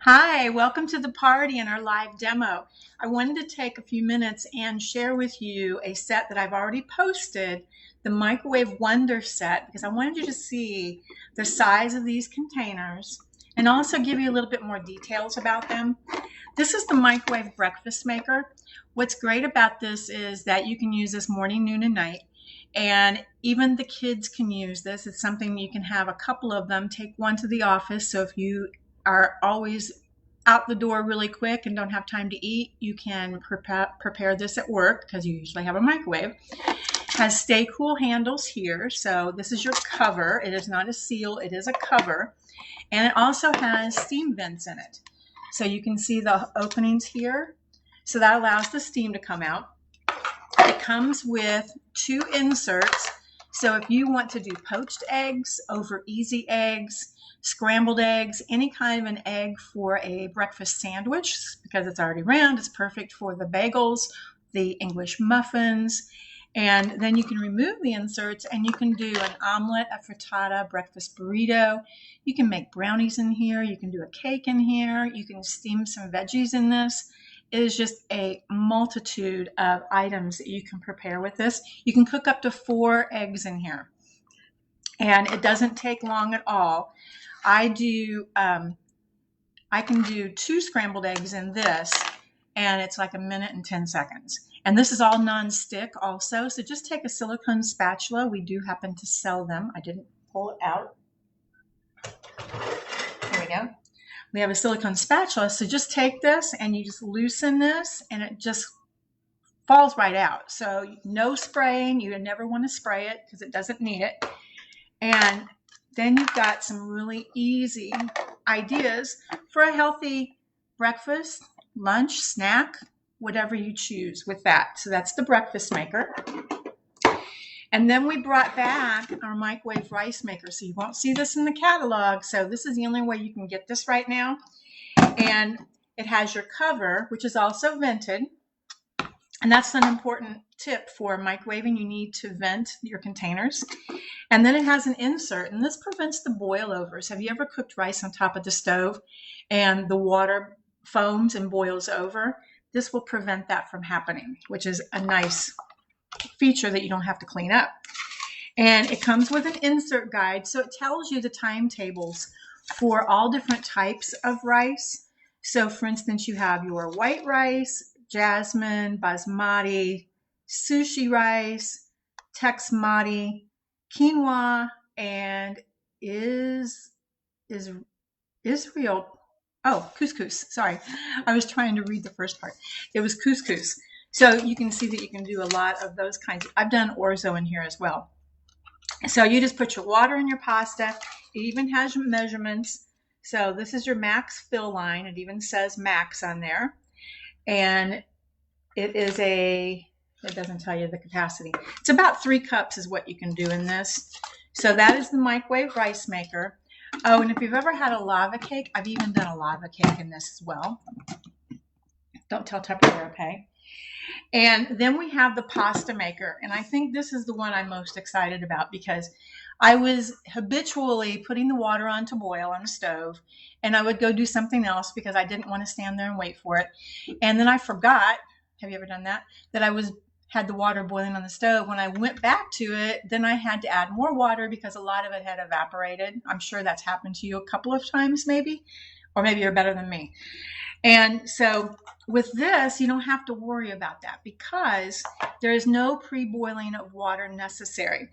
Hi, welcome to the party and our live demo. I wanted to take a few minutes and share with you a set that I've already posted, the Microwave Wonder set, because I wanted you to see the size of these containers and also give you a little bit more details about them. This is the microwave breakfast maker. What's great about this is that you can use this morning, noon, and night. And even the kids can use this. It's something you can have a couple of them, take one to the office. So if you are always out the door really quick and don't have time to eat, you can prepare this at work because you usually have a microwave. It has stay cool handles here. So this is your cover. It is not a seal, it is a cover. And it also has steam vents in it. So you can see the openings here. So that allows the steam to come out. It comes with two inserts. So if you want to do poached eggs, over easy eggs, scrambled eggs, any kind of an egg for a breakfast sandwich, because it's already round, it's perfect for the bagels, the English muffins. And then you can remove the inserts and you can do an omelet, a frittata, breakfast burrito. You can make brownies in here. You can do a cake in here. You can steam some veggies in this. It is just a multitude of items that you can prepare with this. You can cook up to 4 eggs in here. And it doesn't take long at all. I can do 2 scrambled eggs in this, and it's like 1 minute and 10 seconds. And this is all non-stick also, so just take a silicone spatula. We do happen to sell them. I didn't pull it out. Here we go. We have a silicone spatula, so just take this and you just loosen this and it just falls right out. So no spraying. You never want to spray it because it doesn't need it. And then you've got some really easy ideas for a healthy breakfast, lunch, snack, whatever you choose with that. So that's the breakfast maker. And then we brought back our microwave rice maker. So you won't see this in the catalog. So this is the only way you can get this right now. And it has your cover, which is also vented. And that's an important tip for microwaving. You need to vent your containers. And then it has an insert, and this prevents the boil overs. Have you ever cooked rice on top of the stove and the water foams and boils over? This will prevent that from happening, which is a nice feature that you don't have to clean up. And it comes with an insert guide, so it tells you the timetables for all different types of rice. So for instance, you have your white rice, jasmine, basmati, sushi rice, Tex-Mati, quinoa, and Israel. Oh, couscous. Sorry, I was trying to read the first part. It was couscous. So you can see that you can do a lot of those kinds. I've done orzo in here as well. So you just put your water in your pasta. It even has measurements. So this is your max fill line. It even says max on there. And it is it doesn't tell you the capacity. It's about 3 cups is what you can do in this. So that is the microwave rice maker. Oh, and if you've ever had a lava cake, I've even done a lava cake in this as well. Don't tell Tupperware, okay? And then we have the pasta maker. And I think this is the one I'm most excited about because I was habitually putting the water on to boil on the stove, and I would go do something else because I didn't want to stand there and wait for it. And then I forgot, have you ever done that? That I had the water boiling on the stove. When I went back to it, then I had to add more water because a lot of it had evaporated. I'm sure that's happened to you a couple of times maybe, or maybe you're better than me. And so with this, you don't have to worry about that because there is no pre-boiling of water necessary.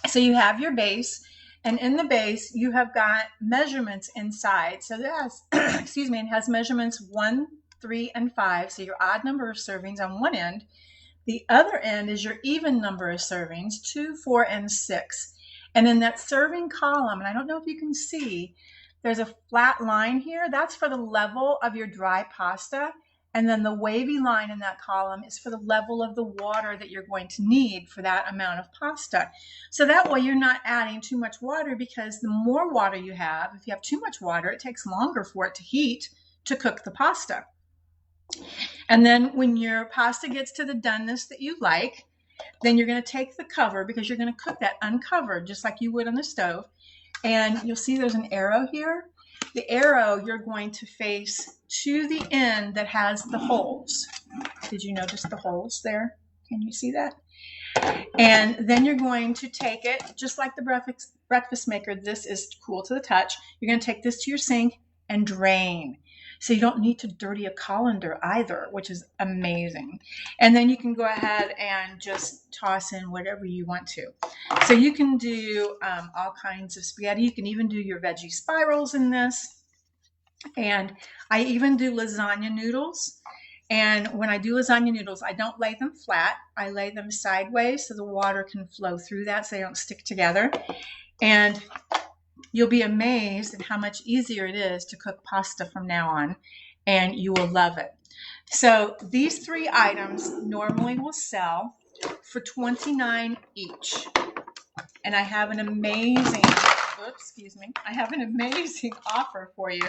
So you have your base, and in the base, you have got measurements inside. So that's, excuse me, it has measurements 1, 3, and 5. So your odd number of servings on one end. The other end is your even number of servings, 2, 4, and 6. And in that serving column, and I don't know if you can see, there's a flat line here. That's for the level of your dry pasta. And then the wavy line in that column is for the level of the water that you're going to need for that amount of pasta. So that way you're not adding too much water because the more water you have, if you have too much water, it takes longer for it to heat to cook the pasta. And then when your pasta gets to the doneness that you like, then you're going to take the cover because you're going to cook that uncovered just like you would on the stove. And you'll see there's an arrow here. the arrow you're going to face to the end that has the holes. Did you notice the holes there? Can you see that? And then you're going to take it, just like the breakfast maker, this is cool to the touch. You're going to take this to your sink and drain. So you don't need to dirty a colander either, which is amazing. And then you can go ahead and just toss in whatever you want to. So you can do all kinds of spaghetti. You can even do your veggie spirals in this. And I even do lasagna noodles. And when I do lasagna noodles, I don't lay them flat. I lay them sideways so the water can flow through that so they don't stick together. And you'll be amazed at how much easier it is to cook pasta from now on, and you will love it. So these 3 items normally will sell for $29 each. And I have an amazing, I have an amazing offer for you.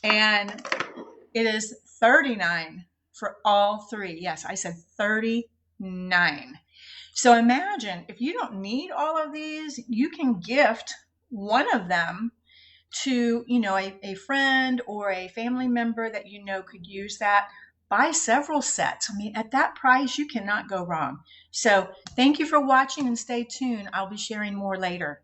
And it is $39 for all 3. Yes, I said $39. So imagine if you don't need all of these, you can gift one of them to, a friend or a family member that could use that. Buy several sets. I mean, at that price, you cannot go wrong. So thank you for watching and stay tuned. I'll be sharing more later.